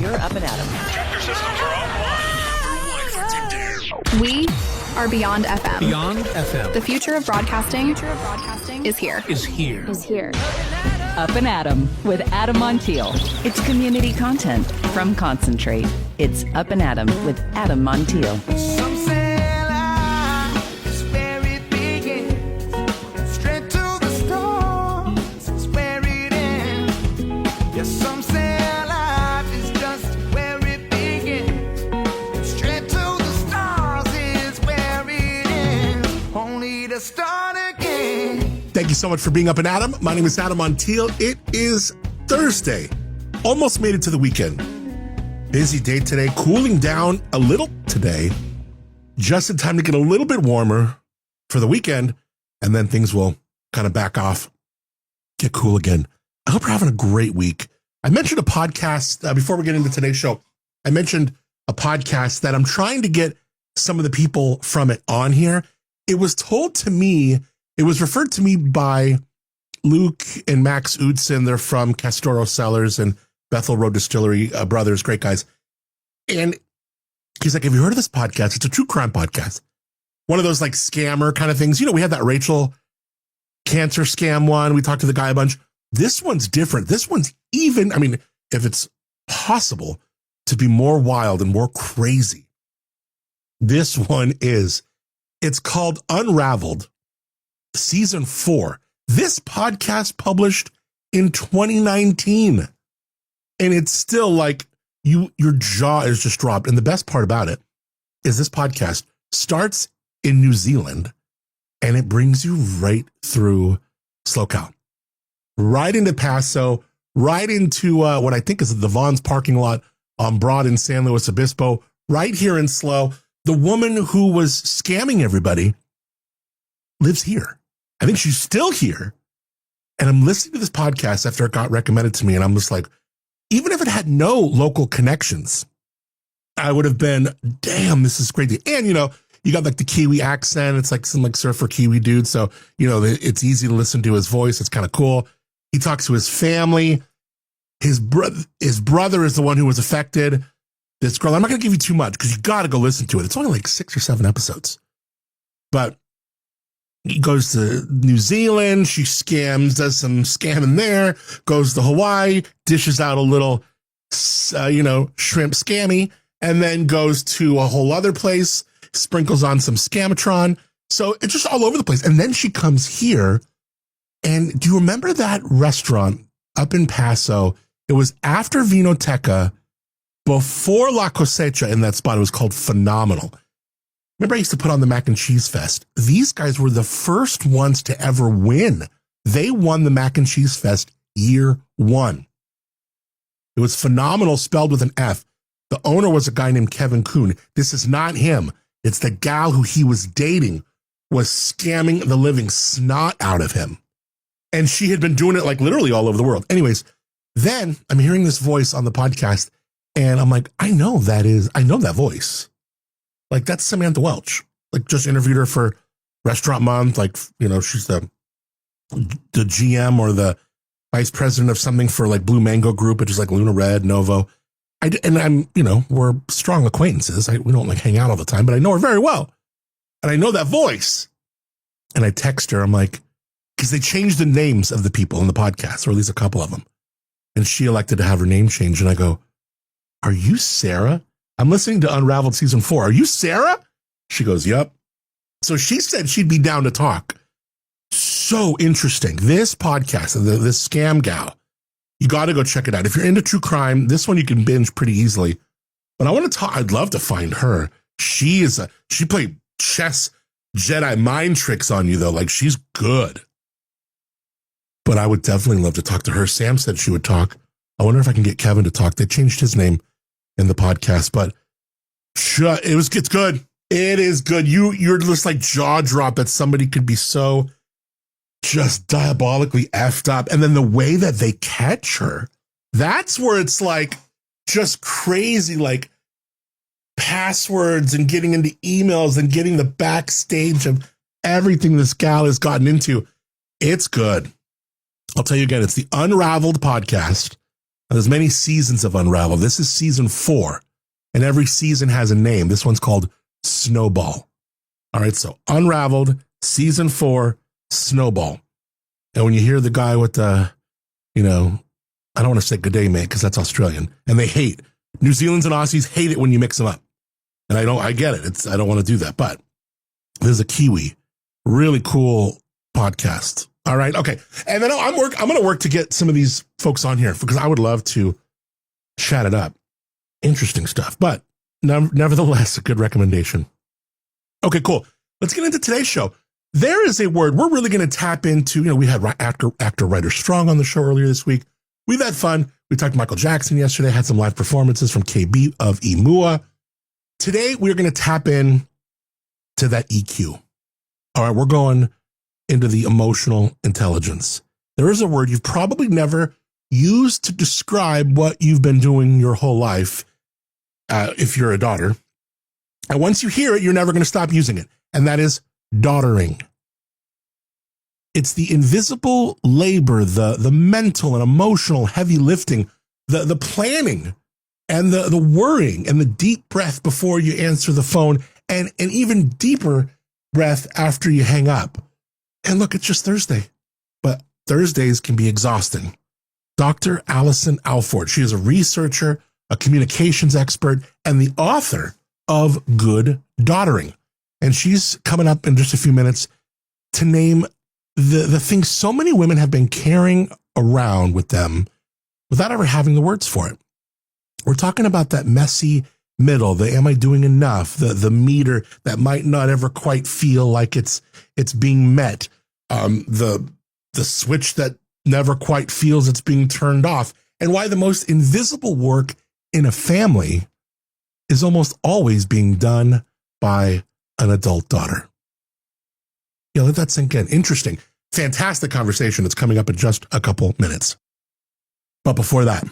You're up and at 'em. Tractor systems are offline. We are Beyond FM. Beyond FM. The future of broadcasting is here. Up and at 'em with Adam Montiel. It's community content from Concentrate. It's Up and at 'em with Adam Montiel. Some say life is where it begins. Straight to the stars is where it ends. Yes, some say life is just where it begins. Straight to the stars is where it ends. Only to start again. Thank you so much for being up and at 'em. My name is Adam Montiel. It is Thursday. Almost made it to the weekend. Busy day today, cooling down a little today, just in time to get a little bit warmer for the weekend, and then things will kind of back off, get cool again. I hope you're having a great week. I mentioned a podcast before we get into today's show. I mentioned a podcast that I'm trying to get some of the people from it on here. It was told to me, it was referred to me by Luke and Max Udson. They're from Castoro Cellars and Bethel Road Distillery, brothers, great guys. And he's like, have you heard of this podcast? It's a true crime podcast. One of those like scammer kind of things. You know, we had that Rachel cancer scam one. We talked to the guy a bunch. This one's different. This one's even, I mean, if it's possible to be more wild and more crazy, this one is. It's called Unraveled, Season 4. This podcast published in 2019. And it's still like your jaw is just dropped. And the best part about it is this podcast starts in New Zealand and it brings you right through SoCal, right into Paso, right into what I think is the Vaughn's parking lot on Broad in San Luis Obispo, right here in SLO. The woman who was scamming everybody lives here. I think she's still here. And I'm listening to this podcast after it got recommended to me. And I'm just like, even if it had no local connections, I would have been, damn, this is crazy. And, you know, you got like the Kiwi accent. It's like some like surfer Kiwi dude. So, you know, it's easy to listen to his voice. It's kind of cool. He talks to his family. His brother is the one who was affected. This girl, I'm not going to give you too much because you got to go listen to it. It's only like 6 or 7 episodes. But he goes to New Zealand. She scams, does some scamming there, goes to Hawaii, dishes out a little, shrimp scammy, and then goes to a whole other place, sprinkles on some scamatron. So it's just all over the place. And then she comes here. And do you remember that restaurant up in Paso? It was after Vinoteca, before La Cosecha in that spot. It was called Phenomenal. Remember, I used to put on the Mac and Cheese Fest. These guys were the first ones to ever win. They won the Mac and Cheese Fest year 1. It was Phenomenal, spelled with an F. The owner was a guy named Kevin Kuhn. This is not him. It's the gal who he was dating was scamming the living snot out of him. And she had been doing it like literally all over the world. Anyways, then I'm hearing this voice on the podcast and I'm like, I know that voice. Like, that's Samantha Welch. Like, just interviewed her for Restaurant Month. Like, you know, she's the GM or the vice president of something for like Blue Mango Group, which is like Luna Red, Novo. We're strong acquaintances. We don't like hang out all the time, but I know her very well. And I know that voice. And I text her. I'm like, because they changed the names of the people in the podcast, or at least a couple of them. And she elected to have her name changed. And I go, are you Sarah? I'm listening to Unraveled Season 4. Are you Sarah? She goes, yep. So she said she'd be down to talk. So interesting. This podcast, this scam gal, you got to go check it out. If you're into true crime, this one you can binge pretty easily. But I want to talk. I'd love to find her. She played chess Jedi mind tricks on you, though. Like, she's good. But I would definitely love to talk to her. Sam said she would talk. I wonder if I can get Kevin to talk. They changed his name in the podcast, but it's good. It is good. You're just like jaw drop that somebody could be so just diabolically effed up. And then the way that they catch her, that's where it's like just crazy, like passwords and getting into emails and getting the backstage of everything this gal has gotten into. It's good. I'll tell you again, it's the Unraveled podcast. There's many seasons of Unraveled. This is season 4, and every season has a name. This one's called Snowball. All right, so Unraveled, season 4, Snowball. And when you hear the guy with the, I don't want to say good day, mate, because that's Australian, and they hate. New Zealanders and Aussies hate it when you mix them up. And I get it. I don't want to do that, but there's a Kiwi, really cool podcast. All right. Okay. And then I'm going to work to get some of these folks on here because I would love to chat it up. Interesting stuff, but nevertheless, a good recommendation. Okay, cool. Let's get into today's show. There is a word we're really going to tap into. We had actor writer Strong on the show earlier this week. We've had fun. We talked to Michael Jackson yesterday, had some live performances from KB of Imua. Today, we're going to tap in to that EQ. All right, we're going into the emotional intelligence. There is a word you've probably never used to describe what you've been doing your whole life if you're a daughter. And once you hear it, you're never going to stop using it. And that is daughtering. It's the invisible labor, the mental and emotional heavy lifting, the planning and the worrying and the deep breath before you answer the phone and an even deeper breath after you hang up. And look, it's just Thursday, but Thursdays can be exhausting. Dr. Allison Alford, she is a researcher, a communications expert, and the author of Good Daughtering. And she's coming up in just a few minutes to name the things so many women have been carrying around with them without ever having the words for it. We're talking about that messy middle, the am I doing enough, the meter that might not ever quite feel like it's being met, the switch that never quite feels it's being turned off, and why the most invisible work in a family is almost always being done by an adult daughter. Let that sink in. Interesting. Fantastic conversation that's coming up in just a couple minutes. But before that, I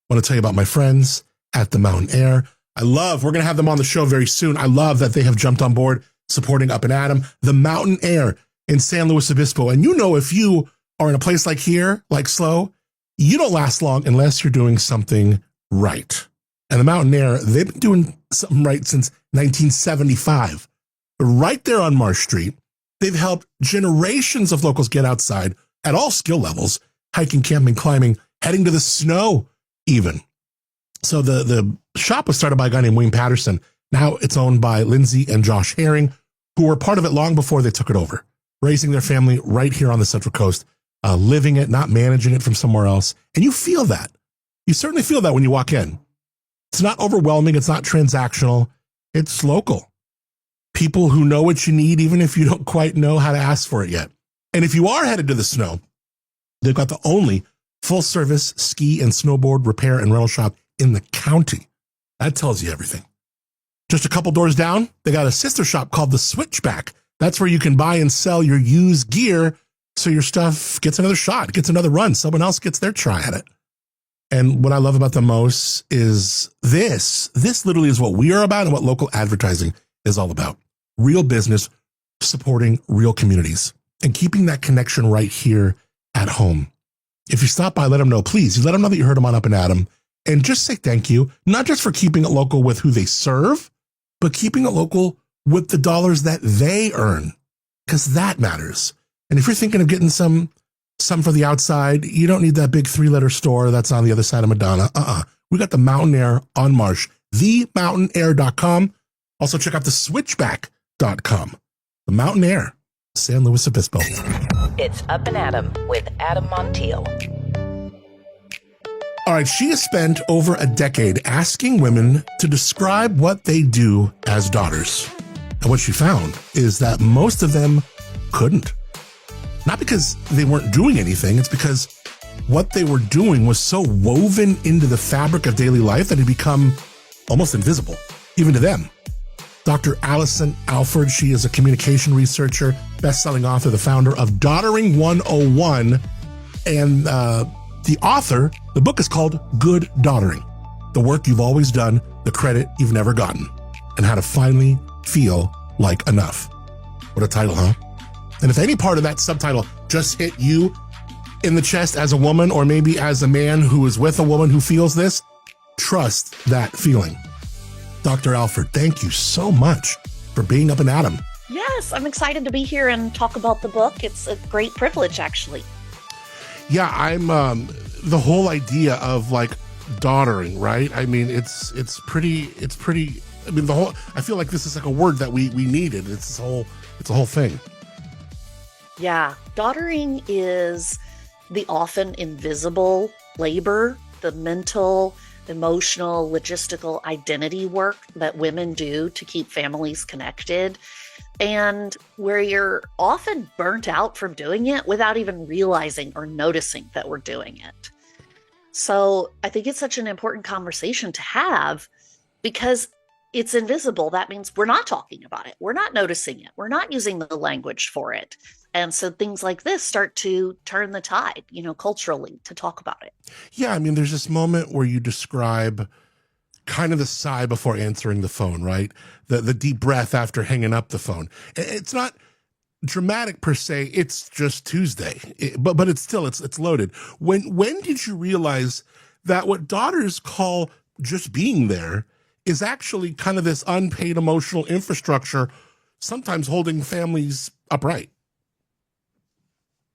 want to tell you about my friends at the Mountain Air. we're going to have them on the show very soon. I love that they have jumped on board supporting Up and Adam, the Mountain Air in San Luis Obispo. And if you are in a place like here, like SLO, you don't last long unless you're doing something right. And the Mountain Air, they've been doing something right since 1975. Right there on Marsh Street, they've helped generations of locals get outside at all skill levels, hiking, camping, climbing, heading to the snow even. So the shop was started by a guy named Wayne Patterson. Now it's owned by Lindsay and Josh Herring, who were part of it long before they took it over, raising their family right here on the Central Coast, living it, not managing it from somewhere else. And you feel that. You certainly feel that when you walk in. It's not overwhelming. It's not transactional. It's local. People who know what you need, even if you don't quite know how to ask for it yet. And if you are headed to the snow, they've got the only full-service ski and snowboard repair and rental shop in the county. That tells you everything. Just a couple doors down, they got a sister shop called The Switchback. That's where you can buy and sell your used gear so your stuff gets another shot, gets another run. Someone else gets their try at it. And what I love about them most is this literally is what we are about and what local advertising is all about. Real business supporting real communities and keeping that connection right here at home. If you stop by, let them know, please. You let them know that you heard them on Up and Adam, and just say thank you, not just for keeping it local with who they serve, but keeping it local with the dollars that they earn, because that matters. And if you're thinking of getting some for the outside, you don't need that big 3-letter store that's on the other side of Madonna. We got the Mountain Air on Marsh, themountaineer.com. Also check out the switchback.com. The Mountain Air, San Luis Obispo. It's Up and Adam with Adam Montiel. All right, she has spent over a decade asking women to describe what they do as daughters. And what she found is that most of them couldn't. Not because they weren't doing anything, it's because what they were doing was so woven into the fabric of daily life that it had become almost invisible, even to them. Dr. Allison Alford, she is a communication researcher, best-selling author, the founder of Daughtering 101, and the author, the book is called Good Daughtering, the work you've always done, the credit you've never gotten, and how to finally feel like enough. What a title, huh? And if any part of that subtitle just hit you, in the chest as a woman, or maybe as a man who is with a woman who feels this, trust that feeling. Dr. Alford, thank you so much for being up and Adam. Yes, I'm excited to be here and talk about the book. It's a great privilege, actually. Yeah, I'm the whole idea of like daughtering, right? I mean, it's pretty, I mean, I feel like this is like a word that we needed. It's a whole thing. Yeah, daughtering is the often invisible labor, the mental, emotional, logistical identity work that women do to keep families connected, and where you're often burnt out from doing it without even realizing or noticing that we're doing it. So I think it's such an important conversation to have because it's invisible. That means we're not talking about it. We're not noticing it. We're not using the language for it. And so things like this start to turn the tide, culturally, to talk about it. Yeah, I mean, there's this moment where you describe kind of the sigh before answering the phone, right? The deep breath after hanging up the phone. It's not dramatic per se. It's just Tuesday, but it's still, it's loaded. When did you realize that what daughters call just being there is actually kind of this unpaid emotional infrastructure, sometimes holding families upright?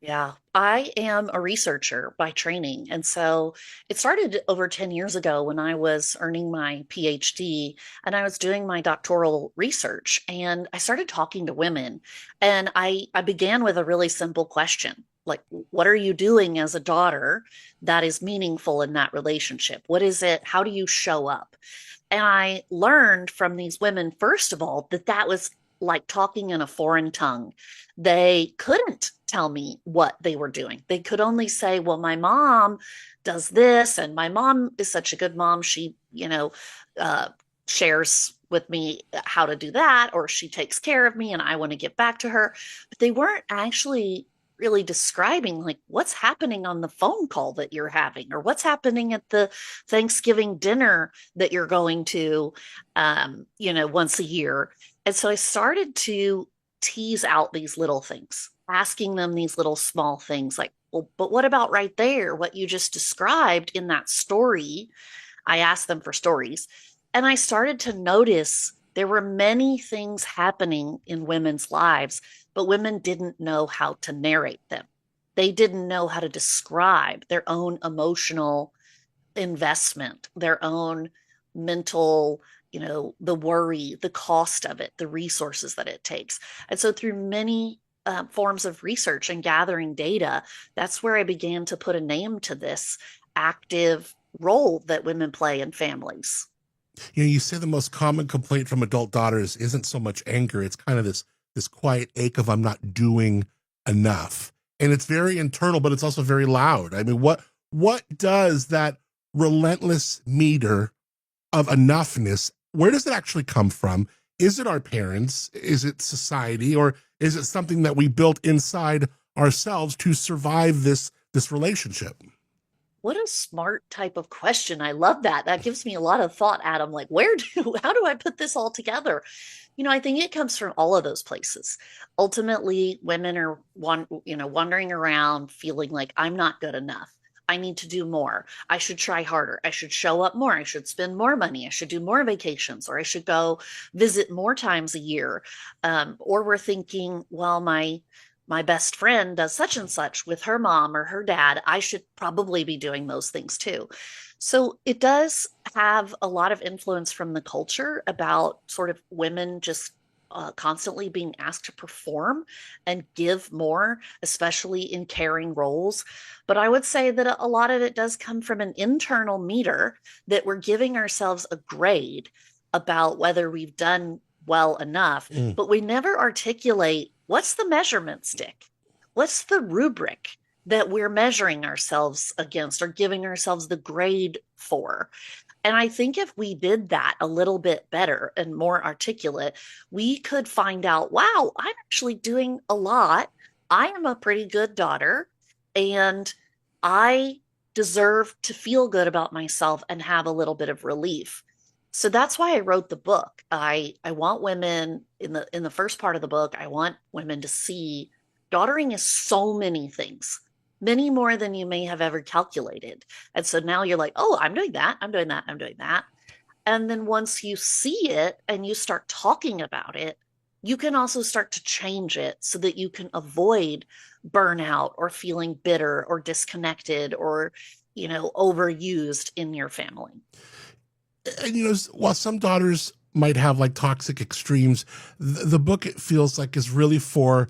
Yeah, I am a researcher by training. And so it started over 10 years ago when I was earning my PhD and I was doing my doctoral research. And I started talking to women. And I began with a really simple question, like, what are you doing as a daughter that is meaningful in that relationship? What is it? How do you show up? And I learned from these women, first of all, that was like talking in a foreign tongue. They couldn't tell me what they were doing. They could only say, well, my mom does this, and my mom is such a good mom. She, shares with me how to do that, or she takes care of me and I want to get back to her. But they weren't actually really describing like what's happening on the phone call that you're having, or what's happening at the Thanksgiving dinner that you're going to, once a year. And so I started to tease out these little things, asking them these little small things like, well, but what about right there? What you just described in that story? I asked them for stories. And I started to notice there were many things happening in women's lives, but women didn't know how to narrate them. They didn't know how to describe their own emotional investment, their own mental, the worry, the cost of it, the resources that it takes. And so through many forms of research and gathering data, that's where I began to put a name to this active role that women play in families. You say the most common complaint from adult daughters isn't so much anger. It's kind of this quiet ache of I'm not doing enough. And it's very internal, but it's also very loud. I mean, what does that relentless meter of enoughness, where does it actually come from? Is it our parents? Is it society? Or is it something that we built inside ourselves to survive this relationship? What a smart type of question. I love that. That gives me a lot of thought, Adam. Like, how do I put this all together? I think it comes from all of those places. Ultimately, women are wandering around feeling like I'm not good enough. I need to do more. I should try harder. I should show up more. I should spend more money. I should do more vacations, or I should go visit more times a year. Or we're thinking, well, my best friend does such and such with her mom or her dad. I should probably be doing those things too. So it does have a lot of influence from the culture about sort of women just constantly being asked to perform and give more, especially in caring roles. But I would say that a lot of it does come from an internal meter that we're giving ourselves a grade about whether we've done well enough, but we never articulate what's the measurement stick? What's the rubric that we're measuring ourselves against or giving ourselves the grade for? And I think if we did that a little bit better and more articulate, we could find out, wow, I'm actually doing a lot. I am a pretty good daughter, and I deserve to feel good about myself and have a little bit of relief. So that's why I wrote the book. I want women in the first part of the book, I want women to see daughtering is so many things. many more than you may have ever calculated. And so now you're like, oh, I'm doing that. I'm doing that. I'm doing that. And then once you see it and you start talking about it, you can also start to change it so that you can avoid burnout or feeling bitter or disconnected or, overused in your family. And, while some daughters might have like toxic extremes, the book, it feels like, is really for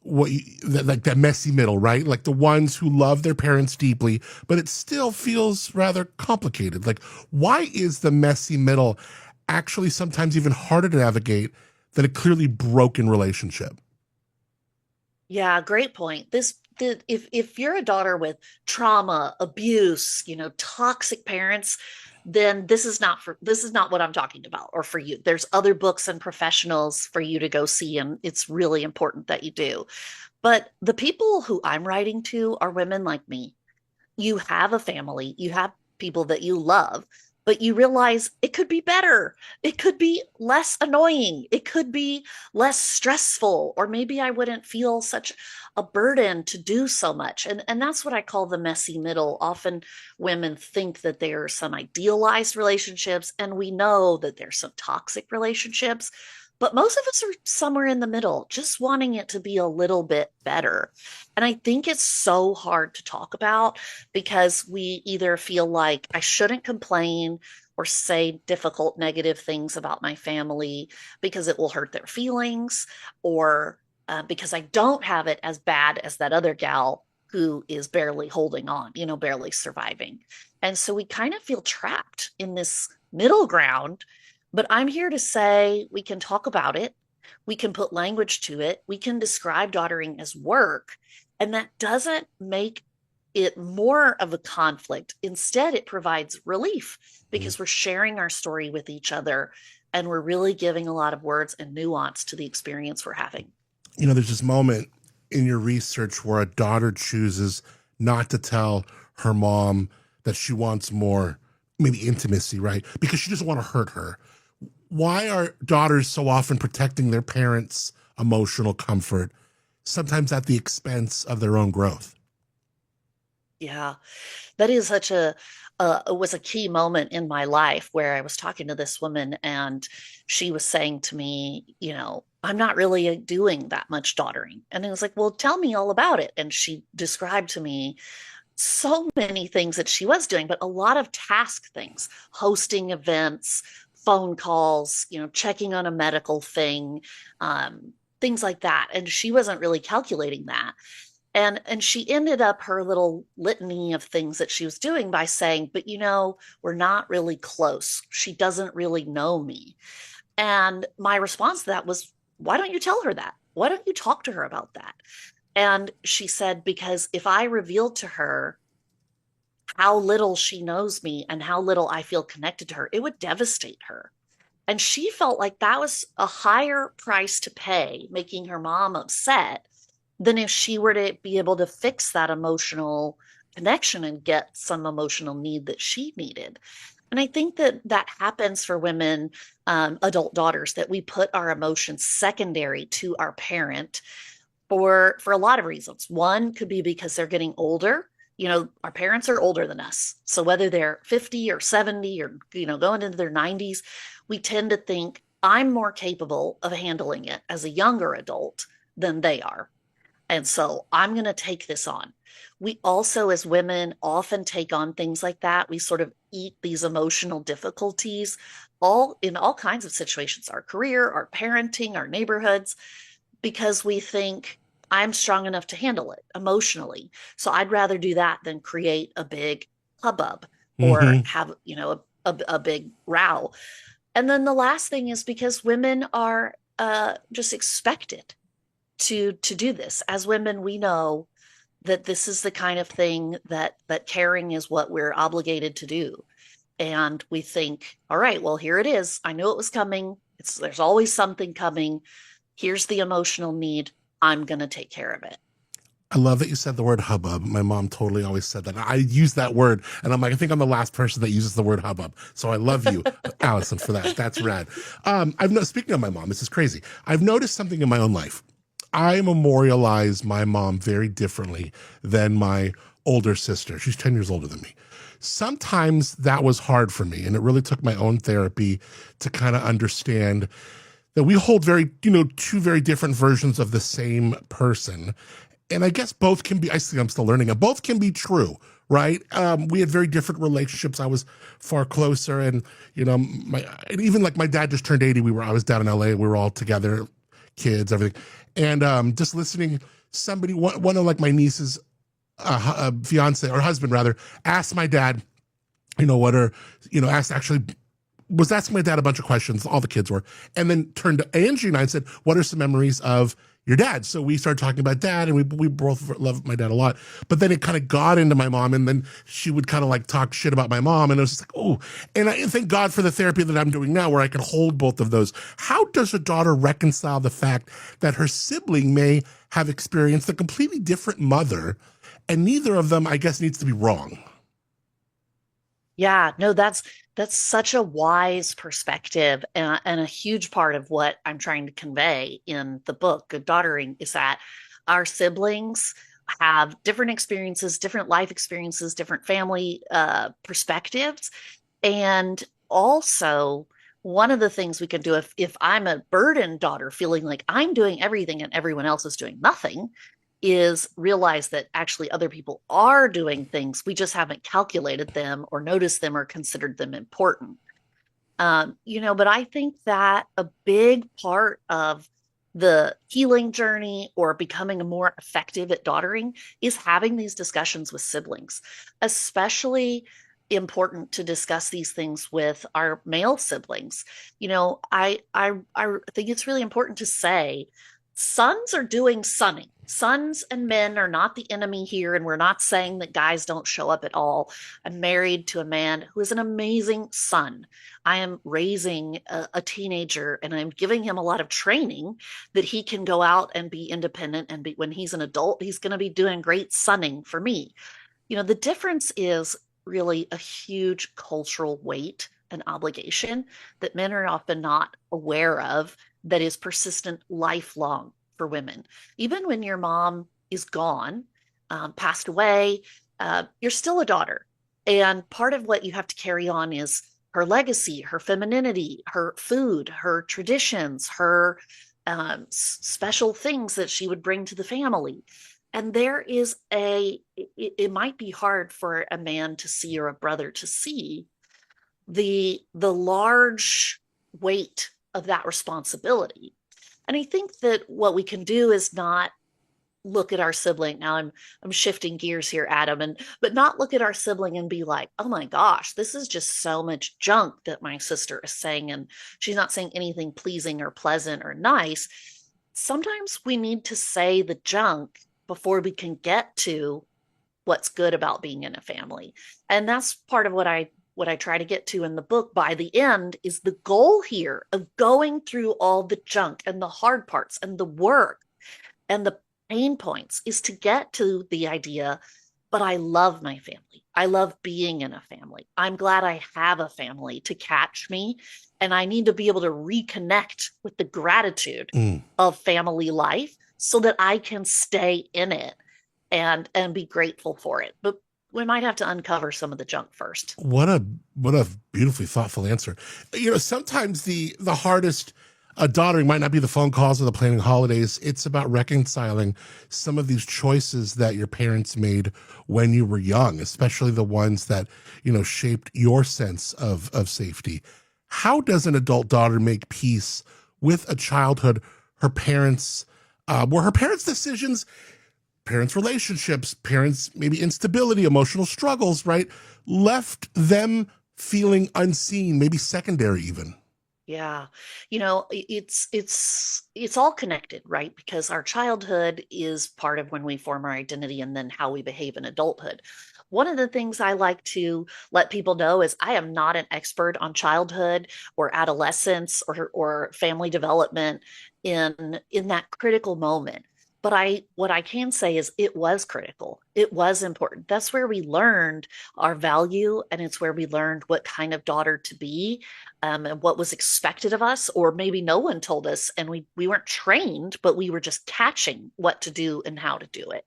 like that messy middle, right? Like the ones who love their parents deeply, but it still feels rather complicated. Like, why is the messy middle actually sometimes even harder to navigate than a clearly broken relationship? Yeah, great point. If you're a daughter with trauma, abuse, toxic parents, then this is not what I'm talking about or for you. There's other books and professionals for you to go see, and it's really important that you do. But the people who I'm writing to are women like me. You have a family, you have people that you love, but you realize it could be better. It could be less annoying. It could be less stressful, or maybe I wouldn't feel such a burden to do so much. And that's what I call the messy middle. Often women think that there are some idealized relationships, and we know that there's some toxic relationships. But most of us are somewhere in the middle, just wanting it to be a little bit better. And I think it's so hard to talk about because we either feel like I shouldn't complain or say difficult, negative things about my family because it will hurt their feelings, or because I don't have it as bad as that other gal who is barely holding on, barely surviving. And so we kind of feel trapped in this middle ground. But I'm here to say we can talk about it. We can put language to it. We can describe daughtering as work. And that doesn't make it more of a conflict. Instead, it provides relief because we're sharing our story with each other, and we're really giving a lot of words and nuance to the experience we're having. There's this moment in your research where a daughter chooses not to tell her mom that she wants more, maybe intimacy, right? Because she doesn't want to hurt her. Why are daughters so often protecting their parents' emotional comfort, sometimes at the expense of their own growth? Yeah, that is such it was a key moment in my life where I was talking to this woman and she was saying to me, I'm not really doing that much daughtering. And I was like, well, tell me all about it. And she described to me so many things that she was doing, but a lot of task things, hosting events, phone calls, checking on a medical thing, things like that. And she wasn't really calculating that. And she ended up her little litany of things that she was doing by saying, but we're not really close. She doesn't really know me. And my response to that was, why don't you tell her that? Why don't you talk to her about that? And she said, because if I revealed to her how little she knows me and how little I feel connected to her, it would devastate her. And she felt like that was a higher price to pay, making her mom upset, than if she were to be able to fix that emotional connection and get some emotional need that she needed. And I think that happens for women, adult daughters, that we put our emotions secondary to our parent for a lot of reasons. One could be because they're getting older. Our parents are older than us. So whether they're 50 or 70 or, going into their 90s, we tend to think I'm more capable of handling it as a younger adult than they are. And so I'm going to take this on. We also, as women, often take on things like that. We sort of eat these emotional difficulties in all kinds of situations, our career, our parenting, our neighborhoods, because we think I'm strong enough to handle it emotionally. So I'd rather do that than create a big hubbub or have, a big row. And then the last thing is because women are just expected to do this. As women, we know that this is the kind of thing that caring is what we're obligated to do. And we think, all right, well, here it is. I knew it was coming. There's always something coming. Here's the emotional need. I'm going to take care of it. I love that you said the word hubbub. My mom totally always said that. I use that word, and I'm like, I think I'm the last person that uses the word hubbub. So I love you, Allison, for that. That's rad. Speaking of my mom, this is crazy. I've noticed something in my own life. I memorialize my mom very differently than my older sister. She's 10 years older than me. Sometimes that was hard for me, and it really took my own therapy to kind of understand that we hold two very different versions of the same person. And I guess both can be, I see I'm still learning, and both can be true, right? We had very different relationships. I was far closer, and, and even like my dad just turned 80. I was down in LA, we were all together, kids, everything. And just listening, one of like my niece's fiance or husband rather, asked my dad, was asking my dad a bunch of questions, all the kids were, and then turned to Angie and I and said, what are some memories of your dad? So we started talking about dad, and we both love my dad a lot. But then it kind of got into my mom, and then she would kind of like talk shit about my mom, and it was just like, oh. And I thank God for the therapy that I'm doing now, where I can hold both of those. How does a daughter reconcile the fact that her sibling may have experienced a completely different mother, and neither of them, I guess, needs to be wrong? Yeah, no, that's such a wise perspective, and a huge part of what I'm trying to convey in the book, Good Daughtering, is that our siblings have different experiences, different life experiences, different family perspectives. And also, one of the things we can do if I'm a burdened daughter feeling like I'm doing everything and everyone else is doing nothing, is realize that actually other people are doing things. We just haven't calculated them or noticed them or considered them important. But I think that a big part of the healing journey or becoming more effective at daughtering is having these discussions with siblings, especially important to discuss these things with our male siblings. I think it's really important to say sons are doing sonning. Sons and men are not the enemy here, and we're not saying that guys don't show up at all. I'm married to a man who is an amazing son. I am raising a teenager, and I'm giving him a lot of training that he can go out and be independent, and when he's an adult, he's going to be doing great sonning for me. The difference is really a huge cultural weight and obligation that men are often not aware of, that is persistent, lifelong for women. Even when your mom is gone, passed away, you're still a daughter. And part of what you have to carry on is her legacy, her femininity, her food, her traditions, her special things that she would bring to the family. And there is it might be hard for a man to see, or a brother to see, the large weight of that responsibility. And I think that what we can do is not look at our sibling. Now I'm shifting gears here, Adam, but not look at our sibling and be like, oh my gosh, this is just so much junk that my sister is saying, and she's not saying anything pleasing or pleasant or nice. Sometimes we need to say the junk before we can get to what's good about being in a family. And that's part of what I try to get to in the book. By the end is the goal here of going through all the junk and the hard parts and the work and the pain points, is to get to the idea, but I love my family. I love being in a family. I'm glad I have a family to catch me. And I need to be able to reconnect with the gratitude of family life so that I can stay in it and be grateful for it. But we might have to uncover some of the junk first. What a beautifully thoughtful answer. Sometimes the hardest daughtering might not be the phone calls or the planning holidays. It's about reconciling some of these choices that your parents made when you were young, especially the ones that, shaped your sense of safety. How does an adult daughter make peace with a childhood her parents, were her parents' decisions, parents' relationships, parents' maybe instability, emotional struggles, right, left them feeling unseen, maybe secondary even? Yeah. It's all connected, right? Because our childhood is part of when we form our identity and then how we behave in adulthood. One of the things I like to let people know is I am not an expert on childhood or adolescence or family development in that critical moment. But what I can say is it was critical. It was important. That's where we learned our value, and it's where we learned what kind of daughter to be, and what was expected of us, or maybe no one told us, and we weren't trained, but we were just catching what to do and how to do it.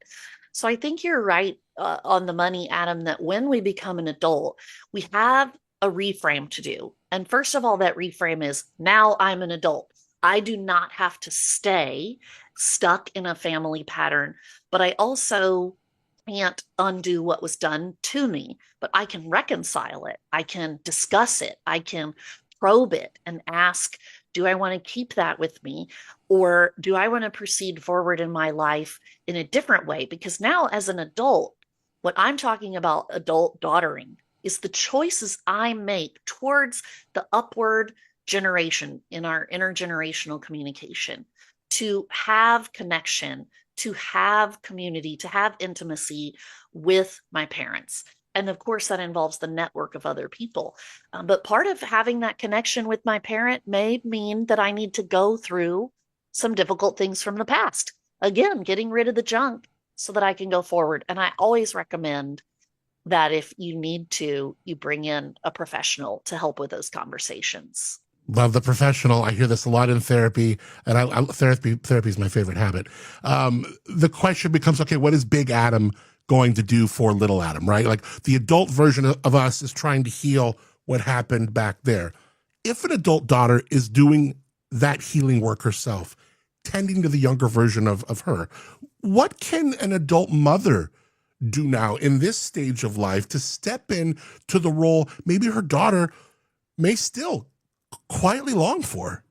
So I think you're right on the money, Adam, that when we become an adult, we have a reframe to do. And first of all, that reframe is now I'm an adult. I do not have to stay stuck in a family pattern, but I also can't undo what was done to me, but I can reconcile it. I can discuss it. I can probe it and ask, do I want to keep that with me? Or do I want to proceed forward in my life in a different way? Because now, as an adult, what I'm talking about adult daughtering is the choices I make towards the upward generation in our intergenerational communication, to have connection, to have community, to have intimacy with my parents. And of course, that involves the network of other people. But part of having that connection with my parent may mean that I need to go through some difficult things from the past. Again, getting rid of the junk so that I can go forward. And I always recommend that if you need to, you bring in a professional to help with those conversations. Love the professional. I hear this a lot in therapy, and therapy is my favorite habit. The question becomes, okay, what is Big Adam going to do for Little Adam, right? Like the adult version of us is trying to heal what happened back there. If an adult daughter is doing that healing work herself, tending to the younger version of her, what can an adult mother do now in this stage of life to step in to the role maybe her daughter may still quietly long for?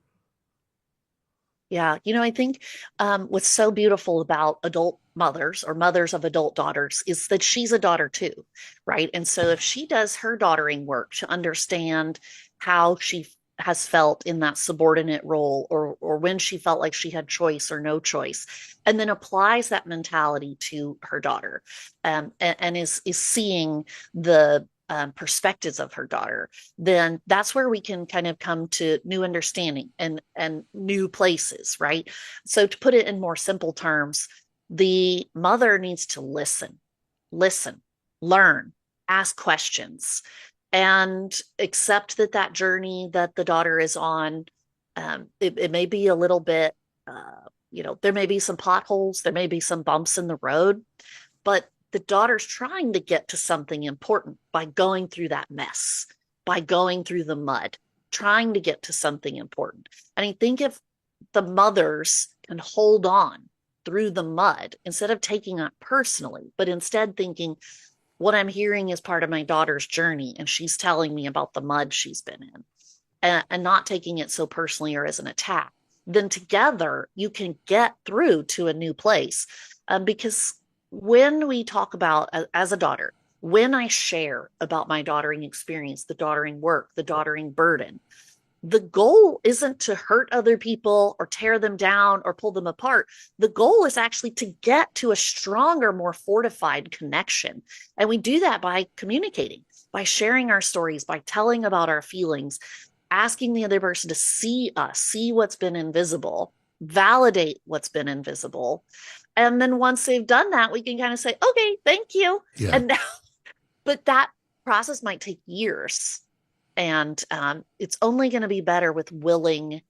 Yeah, I think what's so beautiful about adult mothers or mothers of adult daughters is that she's a daughter too, right? And so if she does her daughtering work to understand how she has felt in that subordinate role, or when she felt like she had choice or no choice, and then applies that mentality to her daughter, and is seeing the perspectives of her daughter, then that's where we can kind of come to new understanding and new places, right? So to put it in more simple terms, the mother needs to listen, learn, ask questions, and accept that journey that the daughter is on, it may be a little bit, there may be some potholes, there may be some bumps in the road, but the daughter's trying to get to something important by going through that mess, by going through the mud, trying to get to something important. And I think if the mothers can hold on through the mud instead of taking it personally, but instead thinking, what I'm hearing is part of my daughter's journey, and she's telling me about the mud she's been in, and not taking it so personally or as an attack, then together you can get through to a new place. Because when we talk about, as a daughter, when I share about my daughtering experience, the daughtering work, the daughtering burden, the goal isn't to hurt other people or tear them down or pull them apart. The goal is actually to get to a stronger, more fortified connection. And we do that by communicating, by sharing our stories, by telling about our feelings, asking the other person to see us, see what's been invisible, validate what's been invisible. And then once they've done that, we can kind of say, okay, thank you. Yeah. And now, but that process might take years. And it's only going to be better with willing,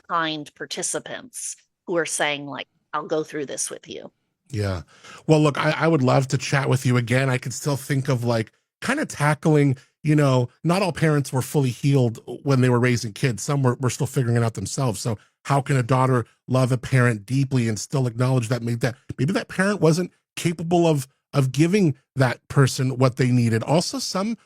kind participants who are saying, like, I'll go through this with you. Yeah. Well, look, I would love to chat with you again. I could still think of like kind of tackling, not all parents were fully healed when they were raising kids. Some were still figuring it out themselves. So how can a daughter love a parent deeply and still acknowledge that maybe that parent wasn't capable of giving that person what they needed? Also, some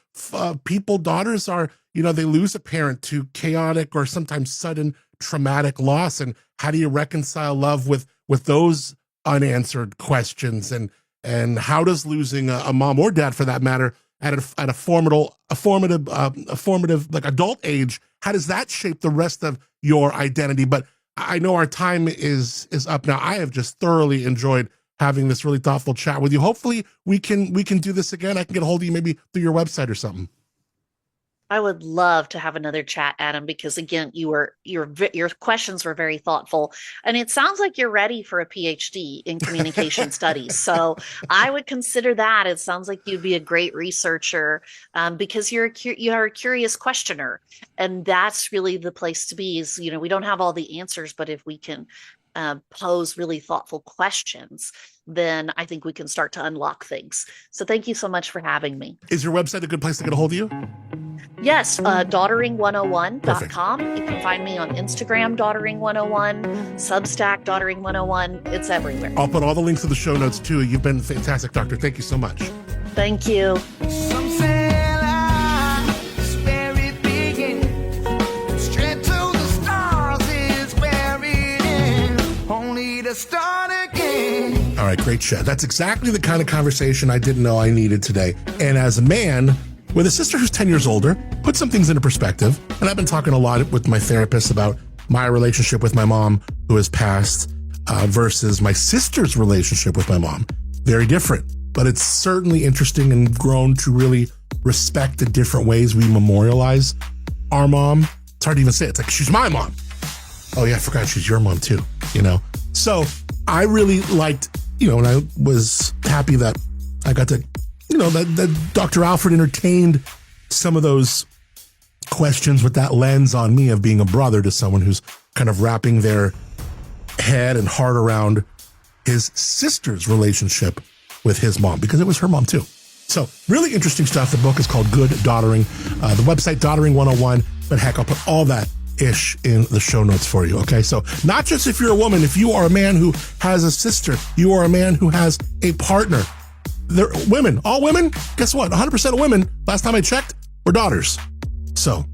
daughters are, they lose a parent to chaotic or sometimes sudden traumatic loss. And how do you reconcile love with those unanswered questions? And how does losing a mom or dad, for that matter, at a formative like adult age, how does that shape the rest of your identity? But I know our time is up now. I have just thoroughly enjoyed having this really thoughtful chat with you. Hopefully we can do this again. I can get a hold of you maybe through your website or something. I would love to have another chat, Adam, because again, your questions were very thoughtful, and it sounds like you're ready for a PhD in communication studies. So I would consider that. It sounds like you'd be a great researcher, because you are a curious questioner, and that's really the place to be. Is we don't have all the answers, but if we can pose really thoughtful questions, then I think we can start to unlock things. So thank you so much for having me. Is your website a good place to get a hold of you? Yes, daughtering101.com. You can find me on Instagram, daughtering101, Substack, daughtering101. It's everywhere. I'll put all the links to the show notes too. You've been fantastic, Doctor. Thank you so much. Thank you. Some say life is where it begins. Straight to the stars is where it ends. Only to start again. All right, great chat. That's exactly the kind of conversation I didn't know I needed today. And as a man with a sister who's 10 years older, put some things into perspective. And I've been talking a lot with my therapist about my relationship with my mom who has passed versus my sister's relationship with my mom. Very different, but it's certainly interesting and grown to really respect the different ways we memorialize our mom. It's hard to even say it. It's like, she's my mom. Oh yeah, I forgot she's your mom too, So I really liked, and I was happy that I got to that Dr. Alford entertained some of those questions with that lens on me of being a brother to someone who's kind of wrapping their head and heart around his sister's relationship with his mom, because it was her mom too. So really interesting stuff. The book is called Good Daughtering. The website, Daughtering101. But heck, I'll put all that ish in the show notes for you. Okay. So not just if you're a woman, if you are a man who has a sister, you are a man who has a partner. They're women, all women. Guess what? 100% of women, last time I checked, were daughters. So,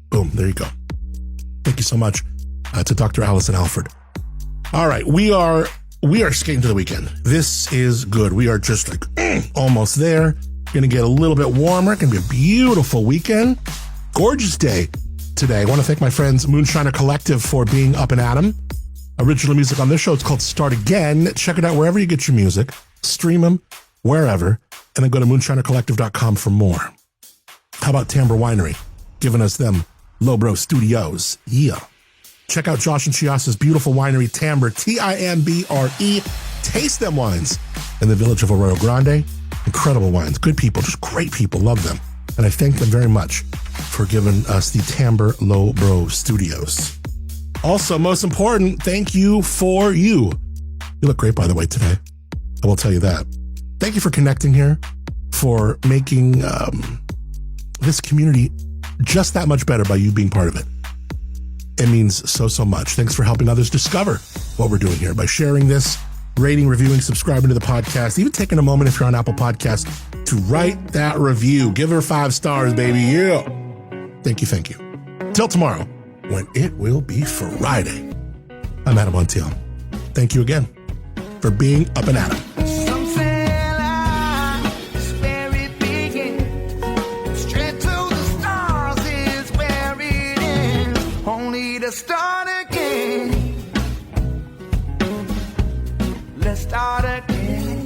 boom, there you go. Thank you so much to Dr. Allison Alford. All right, we are skating to the weekend. This is good. We are just like almost there. Going to get a little bit warmer. Going to be a beautiful weekend. Gorgeous day today. I want to thank my friends Moonshiner Collective for being up and at 'em. Original music on this show, it's called Start Again. Check it out wherever you get your music. Stream them wherever, and then go to moonshinercollective.com for more. How about Timbre Winery, giving us them Lowbrow Studios? Yeah. Check out Josh and Chiasa's beautiful winery, Timbre, Timbre. Taste them wines in the village of Arroyo Grande. Incredible wines, good people, just great people, love them. And I thank them very much for giving us the Timbre Lowbrow Studios. Also, most important, thank you for you. You look great, by the way, today. I will tell you that. Thank you for connecting here, for making this community just that much better by you being part of it. It means so, so much. Thanks for helping others discover what we're doing here by sharing this, rating, reviewing, subscribing to the podcast, even taking a moment if you're on Apple Podcasts to write that review. Give her 5 stars, baby. Yeah. Thank you. Thank you. Till tomorrow, when it will be Friday. I'm Adam Montiel. Thank you again for being up and at 'em. Some say life is where it begins. Straight to the stars is where it ends. Only to start again. Let's start again.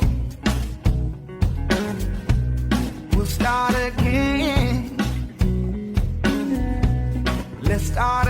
We'll start again. Let's start